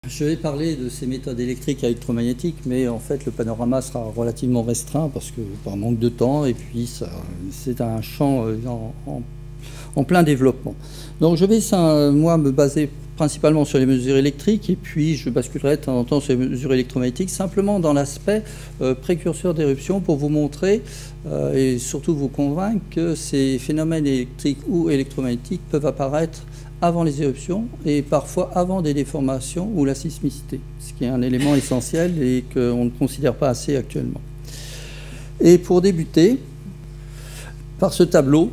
Je vais parler de ces méthodes électriques et électromagnétiques, mais en fait le panorama sera relativement restreint parce que par manque de temps, et puis c'est un champ en plein développement. Donc je vais moi me baser principalement sur les mesures électriques, et puis je basculerai de temps en temps sur les mesures électromagnétiques, simplement dans l'aspect précurseur d'éruption, pour vous montrer et surtout vous convaincre que ces phénomènes électriques ou électromagnétiques peuvent apparaître avant les éruptions et parfois avant des déformations ou la sismicité, ce qui est un élément essentiel et qu'on ne considère pas assez actuellement. Et pour débuter, par ce tableau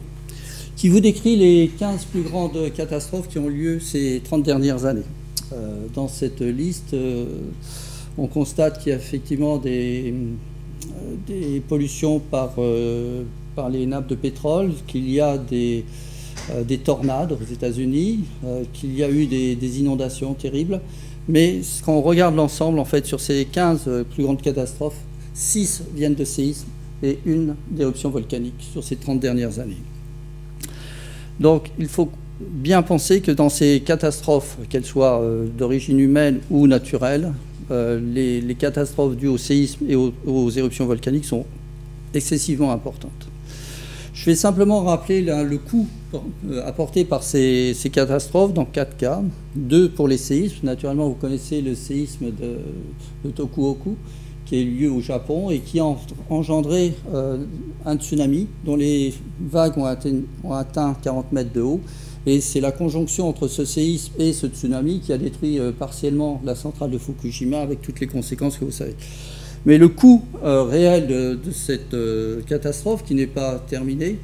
qui vous décrit les 15 plus grandes catastrophes qui ont lieu ces 30 dernières années. Dans cette liste, on constate qu'il y a effectivement des pollutions par les nappes de pétrole, qu'il y a des tornades aux États-Unis, qu'il y a eu des inondations terribles. Mais quand on regarde l'ensemble, en fait, sur ces 15 plus grandes catastrophes, 6 viennent de séismes et une d'éruption volcanique sur ces 30 dernières années. Donc il faut bien penser que dans ces catastrophes, qu'elles soient d'origine humaine ou naturelle, les catastrophes dues au séisme et aux éruptions volcaniques sont excessivement importantes. Je vais simplement rappeler le coût apporté par ces catastrophes dans 4 cas. 2 pour les séismes. Naturellement, vous connaissez le séisme de Tokuoku, qui a eu lieu au Japon et qui a engendré un tsunami dont les vagues ont atteint 40 mètres de haut. Et c'est la conjonction entre ce séisme et ce tsunami qui a détruit partiellement la centrale de Fukushima, avec toutes les conséquences que vous savez. Mais le coût réel de cette catastrophe, qui n'est pas terminée,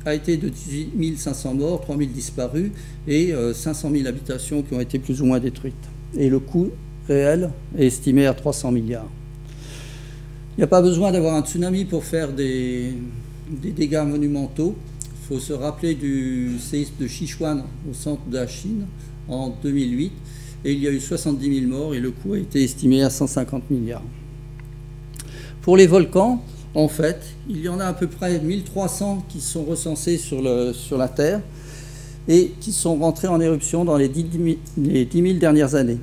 a été de 18 500 morts, 3 000 disparus et 500 000 habitations qui ont été plus ou moins détruites. Et le coût réel est estimé à 300 milliards. Il n'y a pas besoin d'avoir un tsunami pour faire des dégâts monumentaux. Il faut se rappeler du séisme de Sichuan au centre de la Chine en 2008, et il y a eu 70 000 morts et le coût a été estimé à 150 milliards. Pour les volcans, en fait, il y en a à peu près 1300 qui sont recensés sur la Terre et qui sont rentrés en éruption dans les 10 000 dernières années.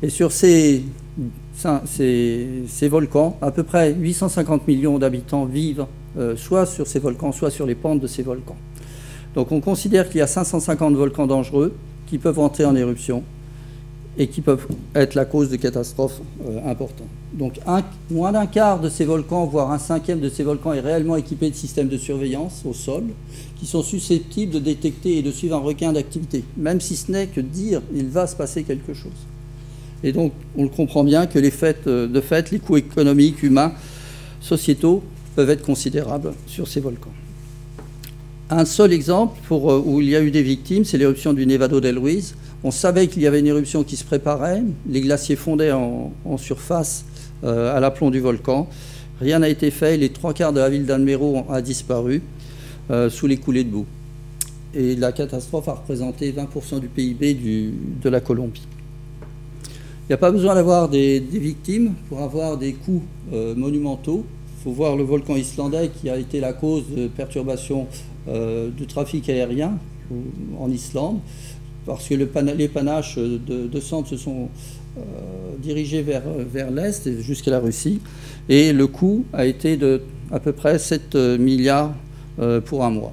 Et sur ces volcans, à peu près 850 millions d'habitants vivent soit sur ces volcans, soit sur les pentes de ces volcans. Donc on considère qu'il y a 550 volcans dangereux qui peuvent entrer en éruption et qui peuvent être la cause de catastrophes importantes. Donc moins d'un quart de ces volcans, voire un cinquième de ces volcans, est réellement équipé de systèmes de surveillance au sol qui sont susceptibles de détecter et de suivre un regain d'activité, même si ce n'est que dire il va se passer quelque chose. Et donc on le comprend bien que de fait, les coûts économiques, humains, sociétaux peuvent être considérables sur ces volcans. Un seul exemple où il y a eu des victimes, c'est l'éruption du Nevado del Ruiz. On savait qu'il y avait une éruption qui se préparait, les glaciers fondaient en surface à l'aplomb du volcan. Rien n'a été fait, les 3/4 de la ville d'Almero a disparu sous les coulées de boue. Et la catastrophe a représenté 20% du PIB de la Colombie. Il n'y a pas besoin d'avoir des victimes pour avoir des coûts monumentaux. Il faut voir le volcan islandais qui a été la cause de perturbations du trafic aérien en Islande, parce que les panaches de cendres se sont dirigés vers l'Est jusqu'à la Russie, et le coût a été de à peu près 7 milliards pour un mois.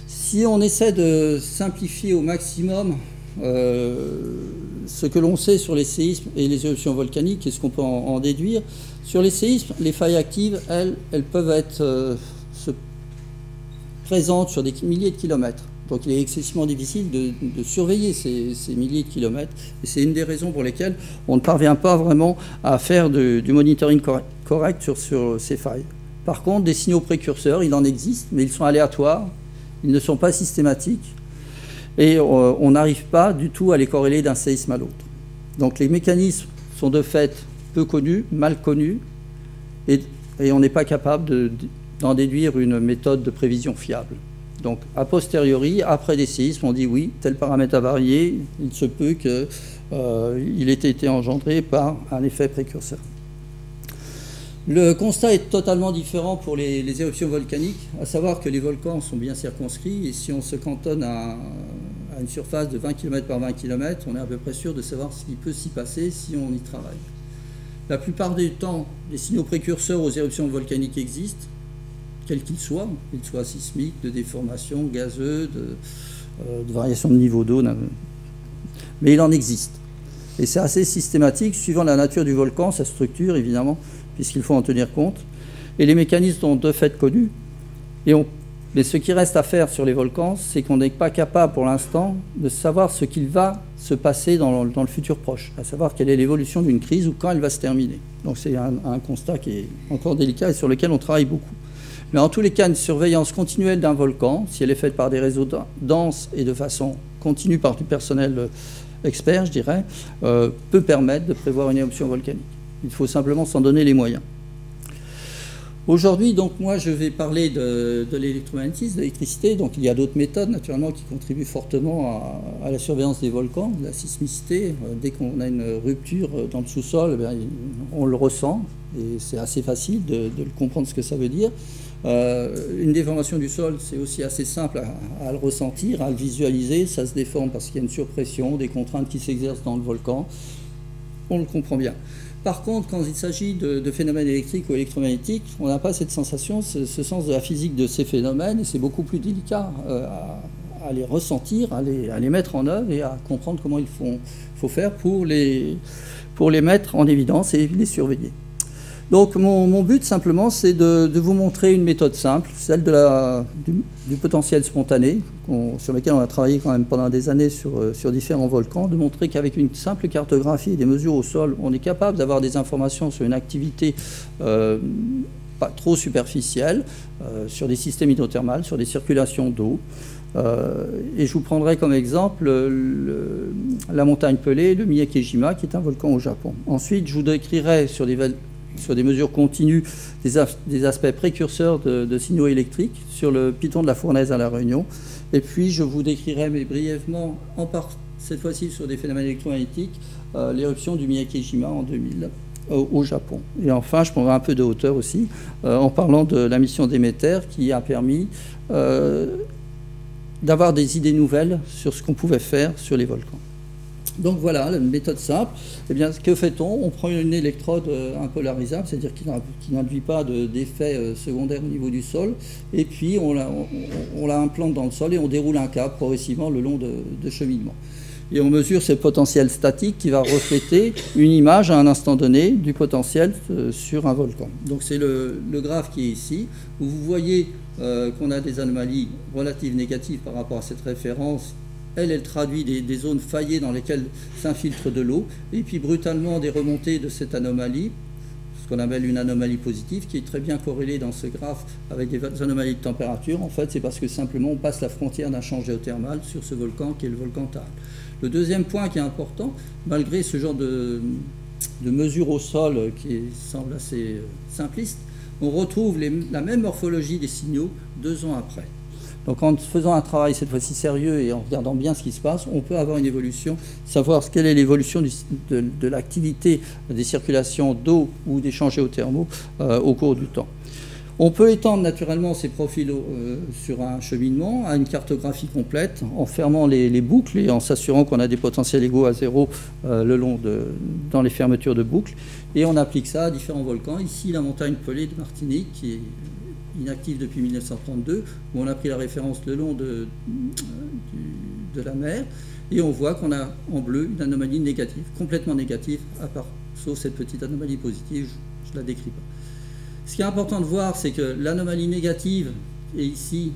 Si on essaie de simplifier au maximum ce que l'on sait sur les séismes et les éruptions volcaniques, et ce qu'on peut en déduire, sur les séismes, les failles actives, elles peuvent être présentes sur des milliers de kilomètres. Donc il est excessivement difficile de surveiller ces milliers de kilomètres. Et c'est une des raisons pour lesquelles on ne parvient pas vraiment à faire du monitoring correct sur ces failles. Par contre, des signaux précurseurs, il en existe, mais ils sont aléatoires, ils ne sont pas systématiques, et on n'arrive pas du tout à les corréler d'un séisme à l'autre. Donc les mécanismes sont de fait peu connus, mal connus, et on n'est pas capable d'en déduire une méthode de prévision fiable. Donc, a posteriori, après des séismes, on dit oui, tel paramètre a varié, il se peut qu'il ait été engendré par un effet précurseur. Le constat est totalement différent pour les éruptions volcaniques, à savoir que les volcans sont bien circonscrits, et si on se cantonne à une surface de 20 km par 20 km, on est à peu près sûr de savoir ce qui peut s'y passer si on y travaille. La plupart du temps, les signaux précurseurs aux éruptions volcaniques existent, quels qu'ils soient sismiques, de déformation, gazeux, de variation de niveau d'eau, mais il en existe. Et c'est assez systématique, suivant la nature du volcan, sa structure évidemment, puisqu'il faut en tenir compte, et les mécanismes sont de fait connus. Mais ce qui reste à faire sur les volcans, c'est qu'on n'est pas capable pour l'instant de savoir ce qu'il va se passer dans le futur proche, à savoir quelle est l'évolution d'une crise ou quand elle va se terminer. Donc c'est un constat qui est encore délicat et sur lequel on travaille beaucoup. Mais en tous les cas, une surveillance continuelle d'un volcan, si elle est faite par des réseaux denses et de façon continue par du personnel expert, je dirais, peut permettre de prévoir une éruption volcanique. Il faut simplement s'en donner les moyens. Aujourd'hui, donc, moi, je vais parler de l'électromagnétisme, de l'électricité. Donc, il y a d'autres méthodes, naturellement, qui contribuent fortement à la surveillance des volcans, de la sismicité. Dès qu'on a une rupture dans le sous-sol, on le ressent, et c'est assez facile de comprendre ce que ça veut dire. Une déformation du sol, c'est aussi assez simple à le ressentir, à le visualiser. Ça se déforme parce qu'il y a une surpression, des contraintes qui s'exercent dans le volcan. On le comprend bien. Par contre, quand il s'agit de phénomènes électriques ou électromagnétiques, on n'a pas cette sensation, ce sens de la physique de ces phénomènes, et c'est beaucoup plus délicat à les ressentir, à les mettre en œuvre et à comprendre comment il faut faire pour les mettre en évidence et les surveiller. Donc mon but simplement, c'est de vous montrer une méthode simple, celle du potentiel spontané, sur lequel on a travaillé quand même pendant des années sur différents volcans, de montrer qu'avec une simple cartographie et des mesures au sol, on est capable d'avoir des informations sur une activité pas trop superficielle, sur des systèmes hydrothermales, sur des circulations d'eau. Et je vous prendrai comme exemple la montagne Pelée, le Miyake-jima, qui est un volcan au Japon. Ensuite, je vous décrirai sur des mesures continues des aspects précurseurs de signaux électriques sur le piton de la Fournaise à La Réunion. Et puis, je vous décrirai, mais brièvement, cette fois-ci sur des phénomènes électromagnétiques, l'éruption du Miyake-jima en 2000 au Japon. Et enfin, je prendrai un peu de hauteur aussi, en parlant de la mission Déméter qui a permis d'avoir des idées nouvelles sur ce qu'on pouvait faire sur les volcans. Donc voilà, une méthode simple. Eh bien, que fait-on? On prend une électrode impolarisable, c'est-à-dire qui n'induit pas d'effet secondaire au niveau du sol, et puis on la implante dans le sol et on déroule un câble progressivement le long de cheminement. Et on mesure ce potentiel statique qui va refléter une image à un instant donné du potentiel sur un volcan. Donc c'est le graphe qui est ici, où vous voyez qu'on a des anomalies relatives négatives par rapport à cette référence. Elle traduit des zones faillées dans lesquelles s'infiltre de l'eau, et puis brutalement des remontées de cette anomalie, ce qu'on appelle une anomalie positive, qui est très bien corrélée dans ce graphe avec des anomalies de température. En fait, c'est parce que simplement on passe la frontière d'un champ géothermal sur ce volcan qui est le volcan Taal. Le deuxième point qui est important, malgré ce genre de mesure au sol qui semble assez simpliste, on retrouve la même morphologie des signaux 2 ans après. Donc en faisant un travail cette fois-ci sérieux et en regardant bien ce qui se passe, on peut avoir une évolution, savoir quelle est l'évolution de l'activité des circulations d'eau ou des champs géothermaux au cours du temps. On peut étendre naturellement ces profils sur un cheminement à une cartographie complète en fermant les boucles et en s'assurant qu'on a des potentiels égaux à 0 dans les fermetures de boucles. Et on applique ça à différents volcans. Ici, la montagne Pelée de Martinique, qui est inactive depuis 1932, où on a pris la référence le long de la mer, et on voit qu'on a en bleu une anomalie négative, complètement négative, sauf cette petite anomalie positive, je ne la décris pas. Ce qui est important de voir, c'est que l'anomalie négative, et ici,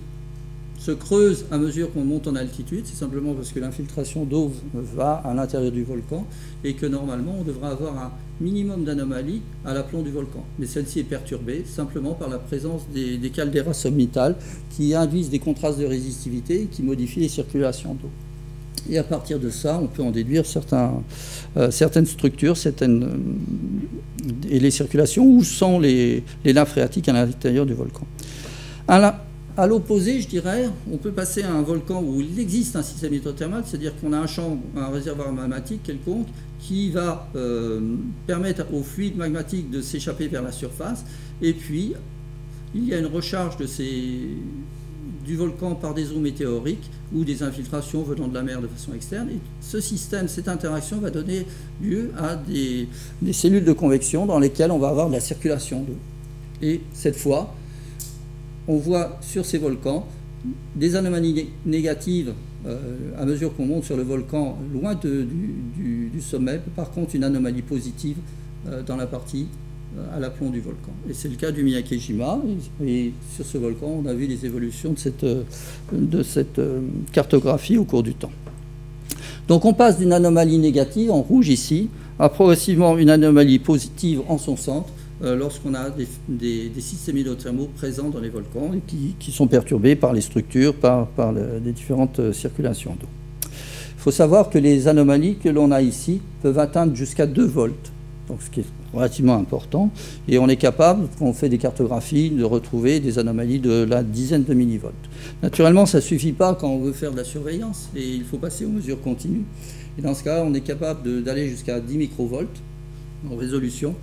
se creuse à mesure qu'on monte en altitude. C'est simplement parce que l'infiltration d'eau va à l'intérieur du volcan et que normalement, on devra avoir un minimum d'anomalies à l'aplomb du volcan. Mais celle-ci est perturbée simplement par la présence des calderas sommitales qui induisent des contrastes de résistivité et qui modifient les circulations d'eau. Et à partir de ça, on peut en déduire certaines structures, et les circulations, où sont les nappes phréatiques à l'intérieur du volcan. À l'opposé, je dirais, on peut passer à un volcan où il existe un système hydrothermal, c'est-à-dire qu'on a un réservoir magmatique quelconque qui va permettre au fluide magmatique de s'échapper vers la surface, et puis il y a une recharge de du volcan par des eaux météoriques ou des infiltrations venant de la mer de façon externe. Et ce système, cette interaction va donner lieu à des cellules de convection dans lesquelles on va avoir de la circulation d'eau. Et cette fois, on voit sur ces volcans des anomalies négatives à mesure qu'on monte sur le volcan loin du sommet. Par contre, une anomalie positive dans la partie à l'aplomb du volcan. Et c'est le cas du Miyake-jima. Et sur ce volcan, on a vu les évolutions de cette cartographie au cours du temps. Donc on passe d'une anomalie négative, en rouge ici, à progressivement une anomalie positive en son centre, lorsqu'on a des systèmes hydrothermaux présents dans les volcans et qui sont perturbés par les structures, par les différentes circulations d'eau. Il faut savoir que les anomalies que l'on a ici peuvent atteindre jusqu'à 2 volts, donc ce qui est relativement important, et on est capable, quand on fait des cartographies, de retrouver des anomalies de la dizaine de millivolts. Naturellement, ça ne suffit pas quand on veut faire de la surveillance, et il faut passer aux mesures continues. Et dans ce cas, on est capable d'aller jusqu'à 10 microvolts en résolution.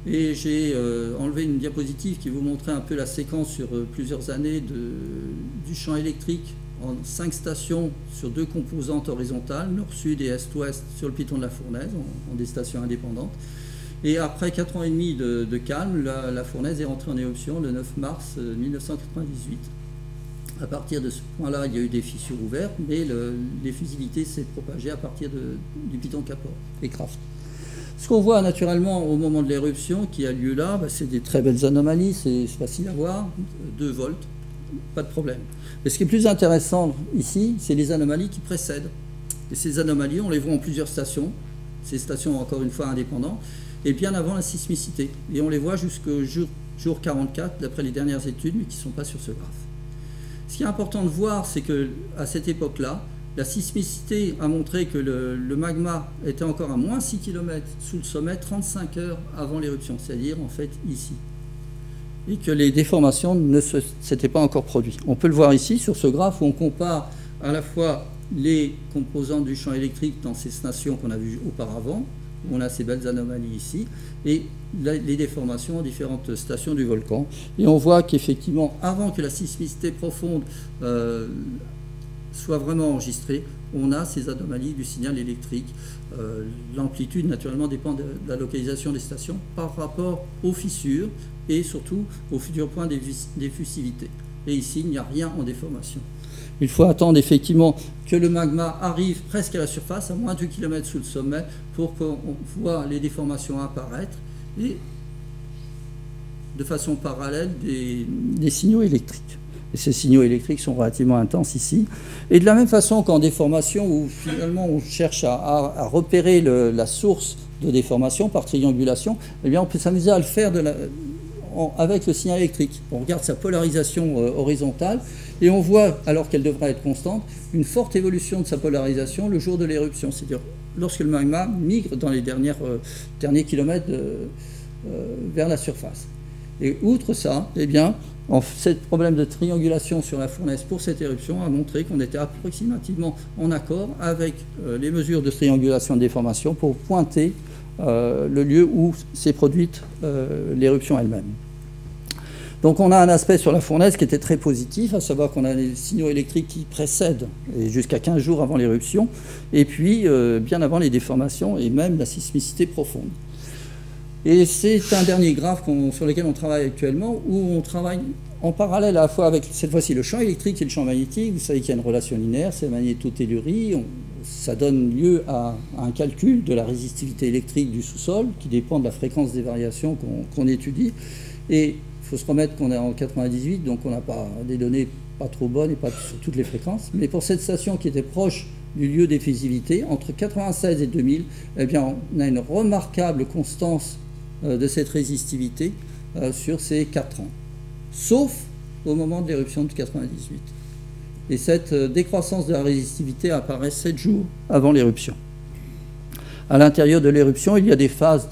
Et j'ai enlevé une diapositive qui vous montrait un peu la séquence sur plusieurs années du champ électrique en 5 stations sur 2 composantes horizontales, nord-sud et est-ouest, sur le piton de la Fournaise, en des stations indépendantes. Et après 4 ans et demi de calme, la Fournaise est rentrée en éruption le 9 mars 1998. À partir de ce point-là, il y a eu des fissures ouvertes, mais l'effusivité s'est propagée à partir du piton Kapor et Kraft. Ce qu'on voit naturellement au moment de l'éruption qui a lieu là, c'est des très belles anomalies, c'est facile à voir, 2 volts, pas de problème. Mais ce qui est plus intéressant ici, c'est les anomalies qui précèdent. Et ces anomalies, on les voit en plusieurs stations, ces stations encore une fois indépendantes, et bien avant la sismicité. Et on les voit jusqu'au jour 44, d'après les dernières études, mais qui ne sont pas sur ce graphe. Ce qui est important de voir, c'est qu'à cette époque-là, la sismicité a montré que le magma était encore à moins 6 km sous le sommet 35 heures avant l'éruption, c'est-à-dire en fait ici. Et que les déformations ne s'étaient pas encore produites. On peut le voir ici sur ce graphe où on compare à la fois les composantes du champ électrique dans ces stations qu'on a vues auparavant, où on a ces belles anomalies ici, et les déformations en différentes stations du volcan. Et on voit qu'effectivement, avant que la sismicité profonde soit vraiment enregistrée, on a ces anomalies du signal électrique. L'amplitude, naturellement, dépend de la localisation des stations par rapport aux fissures et surtout aux futurs points d'effusivité. Et ici, il n'y a rien en déformation. Il faut attendre effectivement que le magma arrive presque à la surface, à moins de 2 km sous le sommet, pour qu'on voit les déformations apparaître et de façon parallèle des signaux électriques. Et ces signaux électriques sont relativement intenses ici. Et de la même façon qu'en déformation, où finalement on cherche à repérer la source de déformation par triangulation, eh bien on peut s'amuser à le faire avec le signal électrique. On regarde sa polarisation horizontale et on voit, alors qu'elle devrait être constante, une forte évolution de sa polarisation le jour de l'éruption, c'est-à-dire lorsque le magma migre dans les derniers kilomètres vers la surface. Et outre ça, eh bien, ce problème de triangulation sur la fournaise pour cette éruption a montré qu'on était approximativement en accord avec les mesures de triangulation de déformation pour pointer le lieu où s'est produite l'éruption elle-même. Donc on a un aspect sur la fournaise qui était très positif, à savoir qu'on a des signaux électriques qui précèdent, et jusqu'à 15 jours avant l'éruption, et puis bien avant les déformations et même la sismicité profonde. Et c'est un dernier graphe sur lequel on travaille actuellement, où on travaille en parallèle à la fois avec cette fois-ci le champ électrique et le champ magnétique. Vous savez qu'il y a une relation linéaire, c'est la magnétotellurie. Ça donne lieu à un calcul de la résistivité électrique du sous-sol, qui dépend de la fréquence des variations qu'on étudie. Et il faut se remettre qu'on est en 98, donc on n'a pas des données pas trop bonnes et pas sur toutes les fréquences. Mais pour cette station qui était proche du lieu d'effusivité, entre 96 et 2000, eh bien, on a une remarquable constance de cette résistivité sur ces 4 ans, sauf au moment de l'éruption de 98. Et cette décroissance de la résistivité apparaît 7 jours avant l'éruption. À l'intérieur de l'éruption, il y a des phases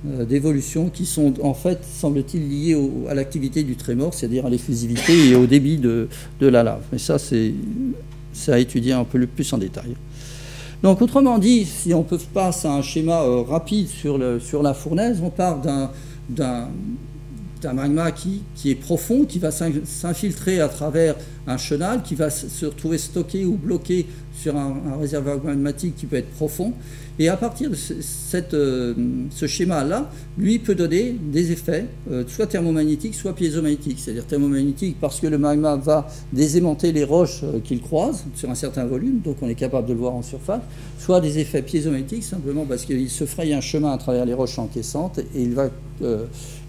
d'évolution qui sont en fait, semble-t-il, liées à l'activité du trémor, c'est-à-dire à l'effusivité et au débit de la lave. Mais ça, c'est à étudier un peu plus en détail. Donc, autrement dit, si on passe à un schéma rapide sur la fournaise, on part d'un c'est un magma qui est profond, qui va s'infiltrer à travers un chenal, qui va se retrouver stocké ou bloqué sur un réservoir magmatique qui peut être profond. Et à partir de ce schéma-là, lui peut donner des effets, soit thermomagnétiques, soit piézomagnétiques. C'est-à-dire thermomagnétiques parce que le magma va désaimanter les roches qu'il croise sur un certain volume, donc on est capable de le voir en surface, soit des effets piézomagnétiques, simplement parce qu'il se fraye un chemin à travers les roches encaissantes et il va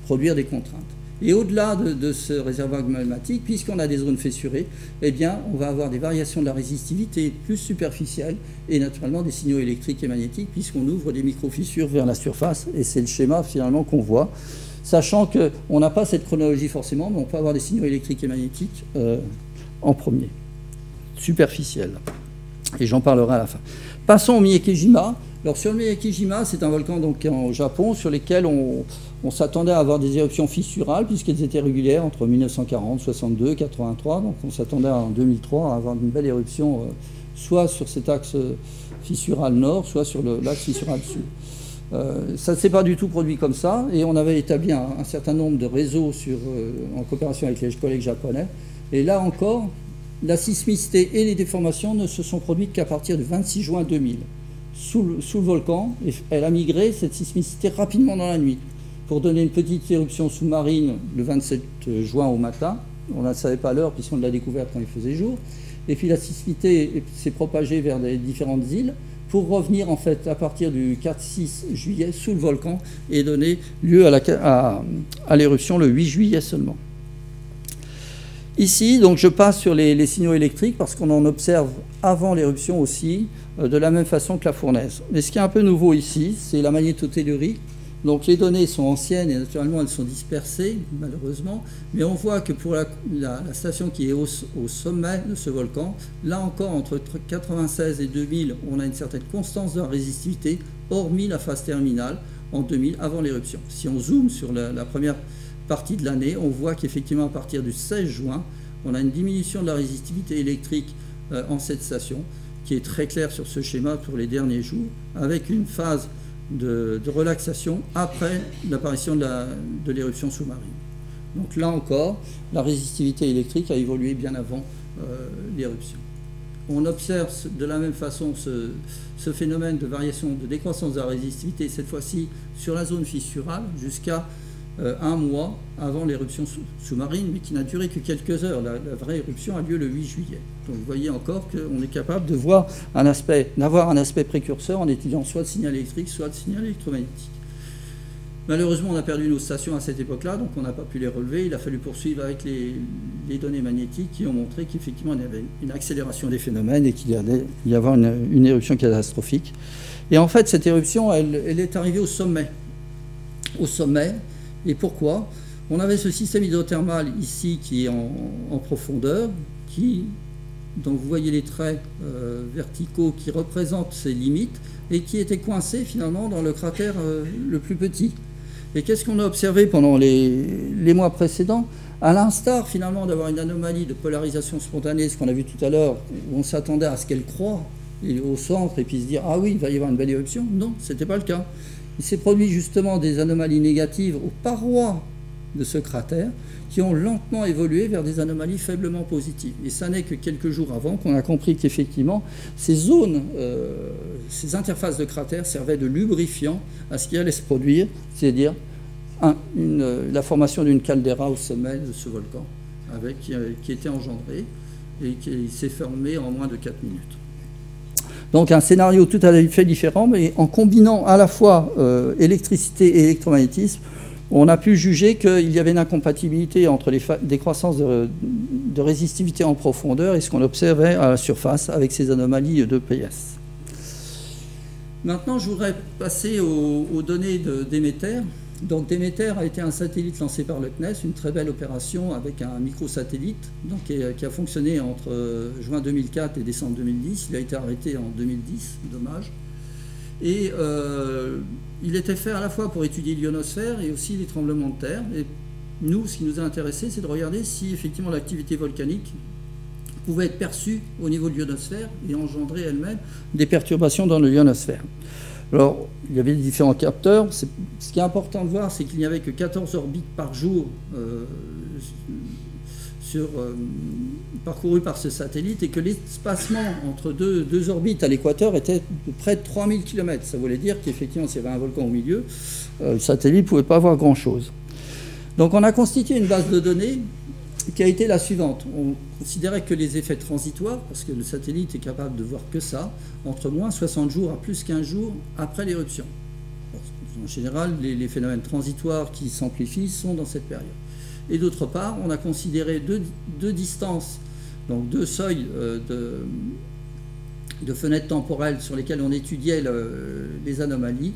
produire des contraintes. Et au-delà de ce réservoir magmatique, puisqu'on a des zones fissurées, eh bien, on va avoir des variations de la résistivité plus superficielles et naturellement des signaux électriques et magnétiques, puisqu'on ouvre des micro-fissures vers la surface, et c'est le schéma finalement qu'on voit, sachant qu'on n'a pas cette chronologie forcément, mais on peut avoir des signaux électriques et magnétiques en premier, superficiels. Et j'en parlerai à la fin. Passons au Miyakejima. Alors sur le Miyakejima, c'est un volcan donc au Japon sur lequel on s'attendait à avoir des éruptions fissurales puisqu'elles étaient régulières entre 1940, 62, 83. Donc on s'attendait en 2003 à avoir une belle éruption soit sur cet axe fissural nord, soit sur l'axe fissural sud. Ça ne s'est pas du tout produit comme ça et on avait établi un certain nombre de réseaux en coopération avec les collègues japonais. Et là encore, la sismicité et les déformations ne se sont produites qu'à partir du 26 juin 2000. Sous le volcan, et elle a migré, cette sismicité, rapidement dans la nuit, pour donner une petite éruption sous-marine le 27 juin au matin. On ne savait pas l'heure puisqu'on l'a découverte quand il faisait jour. Et puis la sismicité s'est propagée vers les différentes îles pour revenir en fait à partir du 4-6 juillet sous le volcan et donner lieu à l'éruption le 8 juillet seulement. Ici, donc, je passe sur les signaux électriques parce qu'on en observe avant l'éruption aussi, de la même façon que la fournaise. Mais ce qui est un peu nouveau ici, c'est la magnétotellurique. Donc les données sont anciennes et naturellement elles sont dispersées, malheureusement. Mais on voit que pour la station qui est au sommet de ce volcan, là encore, entre 1996 et 2000, on a une certaine constance de la résistivité, hormis la phase terminale en 2000, avant l'éruption. Si on zoome sur la première partie de l'année, on voit qu'effectivement à partir du 16 juin, on a une diminution de la résistivité électrique en cette station, qui est très claire sur ce schéma pour les derniers jours, avec une phase de relaxation après l'apparition de l'éruption sous-marine. Donc là encore, la résistivité électrique a évolué bien avant l'éruption. On observe de la même façon ce phénomène de variation, de décroissance de la résistivité, cette fois-ci sur la zone fissurale, jusqu'à un mois avant l'éruption sous-marine, mais qui n'a duré que quelques heures. La vraie éruption a lieu le 8 juillet. Donc vous voyez encore qu'on est capable de voir d'avoir un aspect précurseur en étudiant soit le signal électrique, soit le signal électromagnétique. Malheureusement, on a perdu nos stations à cette époque-là, donc on n'a pas pu les relever. Il a fallu poursuivre avec les données magnétiques qui ont montré qu'effectivement, il y avait une accélération des phénomènes et qu'il allait y avoir une éruption catastrophique. Et en fait, cette éruption, elle est arrivée au sommet. Au sommet. Et pourquoi? On avait ce système hydrothermal ici qui est en profondeur, donc vous voyez les traits verticaux qui représentent ses limites et qui était coincé finalement dans le cratère le plus petit. Et qu'est-ce qu'on a observé pendant les mois précédents? À l'instar finalement d'avoir une anomalie de polarisation spontanée, ce qu'on a vu tout à l'heure, où on s'attendait à ce qu'elle croît au centre et puis se dire « Ah oui, il va y avoir une belle éruption ». Non, ce n'était pas le cas. Il s'est produit justement des anomalies négatives aux parois de ce cratère qui ont lentement évolué vers des anomalies faiblement positives. Et ça n'est que quelques jours avant qu'on a compris qu'effectivement, ces zones, ces interfaces de cratères servaient de lubrifiant à ce qui allait se produire, c'est-à-dire la formation d'une caldeira au sommet de ce volcan, qui était engendrée et qui s'est formée en moins de 4 minutes. Donc un scénario tout à fait différent, mais en combinant à la fois électricité et électromagnétisme, on a pu juger qu'il y avait une incompatibilité entre les décroissances de résistivité en profondeur et ce qu'on observait à la surface avec ces anomalies de PS. Maintenant, je voudrais passer aux données de Déméter. Donc Déméter a été un satellite lancé par le CNES, une très belle opération avec un microsatellite donc, qui a fonctionné entre juin 2004 et décembre 2010. Il a été arrêté en 2010, dommage. Et il était fait à la fois pour étudier l'ionosphère et aussi les tremblements de terre. Et nous, ce qui nous a intéressé, c'est de regarder si effectivement l'activité volcanique pouvait être perçue au niveau de l'ionosphère et engendrer elle-même des perturbations dans l'ionosphère. Alors, il y avait différents capteurs. Ce qui est important de voir, c'est qu'il n'y avait que 14 orbites par jour parcourues par ce satellite et que l'espacement entre deux orbites à l'équateur était de près de 3000 km. Ça voulait dire qu'effectivement, s'il y avait un volcan au milieu, le satellite ne pouvait pas voir grand-chose. Donc, on a constitué une base de données qui a été la suivante. On considérait que les effets transitoires, parce que le satellite est capable de voir que ça, entre moins 60 jours à plus 15 jours après l'éruption. En général, les phénomènes transitoires qui s'amplifient sont dans cette période. Et d'autre part, on a considéré deux distances, donc deux seuils de fenêtres temporelles sur lesquelles on étudiait les anomalies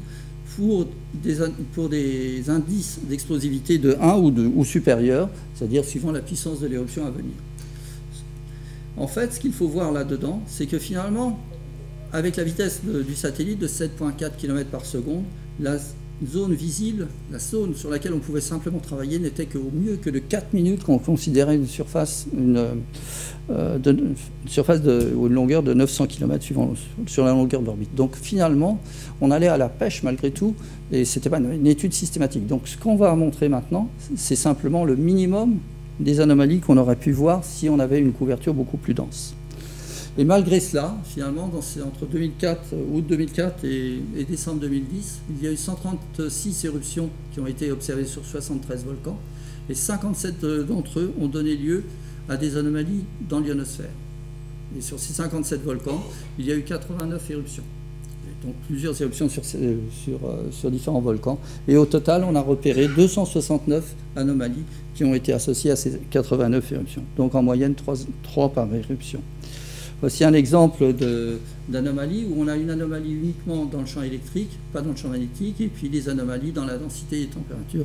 pour des indices d'explosivité de 1 ou supérieur, c'est-à-dire suivant la puissance de l'éruption à venir. En fait, ce qu'il faut voir là-dedans, c'est que finalement, avec la vitesse du satellite de 7,4 km par seconde, la zone visible, la zone sur laquelle on pouvait simplement travailler n'était qu'au mieux que de 4 minutes qu'on considérait une longueur de 900 km sur la longueur d'orbite. Donc finalement, on allait à la pêche malgré tout, et ce n'était pas une étude systématique. Donc ce qu'on va montrer maintenant, c'est simplement le minimum des anomalies qu'on aurait pu voir si on avait une couverture beaucoup plus dense. Et malgré cela, finalement, entre août 2004 et décembre 2010, il y a eu 136 éruptions qui ont été observées sur 73 volcans, et 57 d'entre eux ont donné lieu à des anomalies dans l'ionosphère. Et sur ces 57 volcans, il y a eu 89 éruptions. Et donc plusieurs éruptions sur différents volcans. Et au total, on a repéré 269 anomalies qui ont été associées à ces 89 éruptions. Donc en moyenne, 3 par éruption. Voici un exemple d'anomalie où on a une anomalie uniquement dans le champ électrique, pas dans le champ magnétique, et puis des anomalies dans la densité et température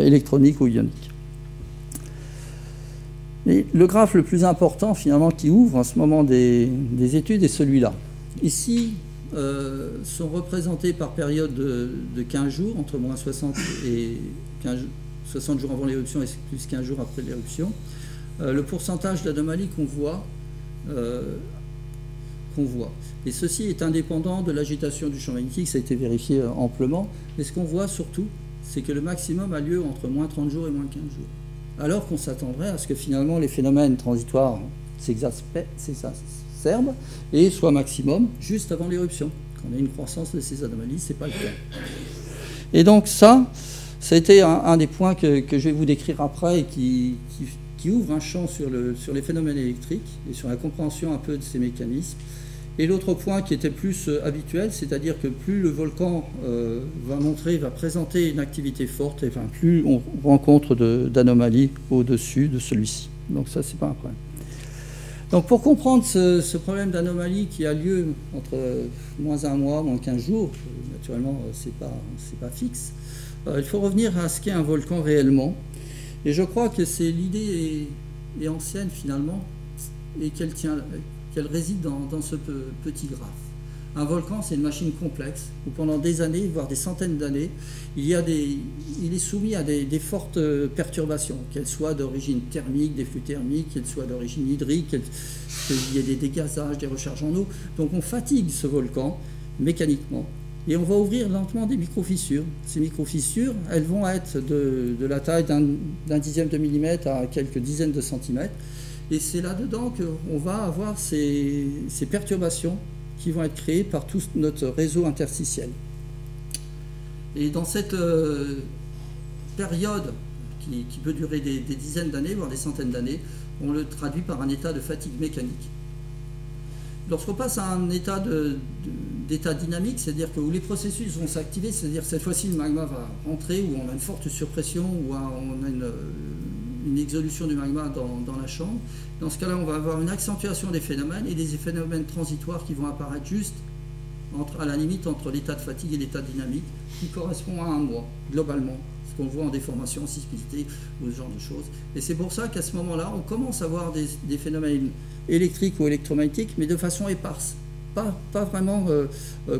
électronique ou ionique. Et le graphe le plus important finalement qui ouvre en ce moment des études est celui-là. Ici sont représentés par période de 15 jours, entre moins 60 et 60 jours avant l'éruption et plus 15 jours après l'éruption, le pourcentage d'anomalies qu'on voit. Et ceci est indépendant de l'agitation du champ magnétique, ça a été vérifié amplement. Mais ce qu'on voit surtout, c'est que le maximum a lieu entre moins 30 jours et moins 15 jours. Alors qu'on s'attendrait à ce que finalement les phénomènes transitoires s'exacerbent et soient maximum juste avant l'éruption. Qu'on ait une croissance de ces anomalies, ce n'est pas le cas. Et donc ça a été un des points que je vais vous décrire après et qui ouvre un champ sur les phénomènes électriques et sur la compréhension un peu de ces mécanismes. Et l'autre point qui était plus habituel, c'est-à-dire que plus le volcan va présenter une activité forte, et plus on rencontre d'anomalies au-dessus de celui-ci. Donc ça, c'est pas un problème. Donc pour comprendre ce problème d'anomalie qui a lieu entre moins 1 mois, moins 15 jours, naturellement, c'est pas fixe, il faut revenir à ce qu'est un volcan réellement. Et je crois que l'idée est ancienne finalement, et qu'elle réside dans ce petit graphe. Un volcan, c'est une machine complexe, où pendant des années, voire des centaines d'années, il est soumis à des fortes perturbations, qu'elles soient d'origine thermique, des flux thermiques, qu'elles soient d'origine hydrique, qu'il y ait des dégazages, des recharges en eau. Donc on fatigue ce volcan mécaniquement. Et on va ouvrir lentement des micro-fissures. Ces micro-fissures, elles vont être de la taille d'un dixième de millimètre à quelques dizaines de centimètres. Et c'est là-dedans qu'on va avoir ces perturbations qui vont être créées par tout notre réseau interstitiel. Et dans cette période qui peut durer des dizaines d'années, voire des centaines d'années, on le traduit par un état de fatigue mécanique. Lorsqu'on passe à un état d'état dynamique, c'est-à-dire que où les processus vont s'activer, c'est-à-dire cette fois-ci le magma va rentrer, où on a une forte surpression, où on a une exsolution du magma dans la chambre. Dans ce cas-là, on va avoir une accentuation des phénomènes et des phénomènes transitoires qui vont apparaître juste à la limite entre l'état de fatigue et l'état dynamique, qui correspond à un mois, globalement, ce qu'on voit en déformation, en sismicité ou ce genre de choses. Et c'est pour ça qu'à ce moment-là, on commence à voir des phénomènes électriques ou électromagnétiques, mais de façon éparse, pas vraiment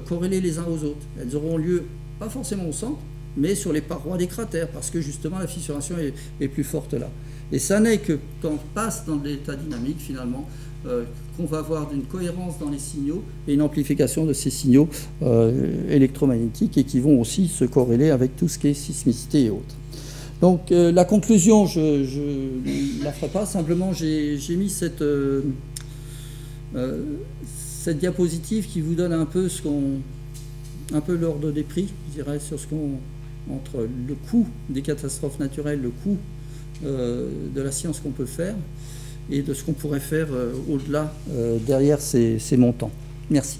corrélés les uns aux autres. Elles auront lieu, pas forcément au centre, mais sur les parois des cratères, parce que justement la fissuration est plus forte là. Et ça n'est que quand on passe dans l'état dynamique, finalement, qu'on va avoir une cohérence dans les signaux et une amplification de ces signaux électromagnétiques et qui vont aussi se corréler avec tout ce qui est sismicité et autres. Donc la conclusion, je ne la ferai pas, simplement j'ai mis cette diapositive qui vous donne un peu l'ordre des prix, je dirais, sur entre le coût des catastrophes naturelles, le coût de la science qu'on peut faire et de ce qu'on pourrait faire au-delà, derrière ces montants. Merci.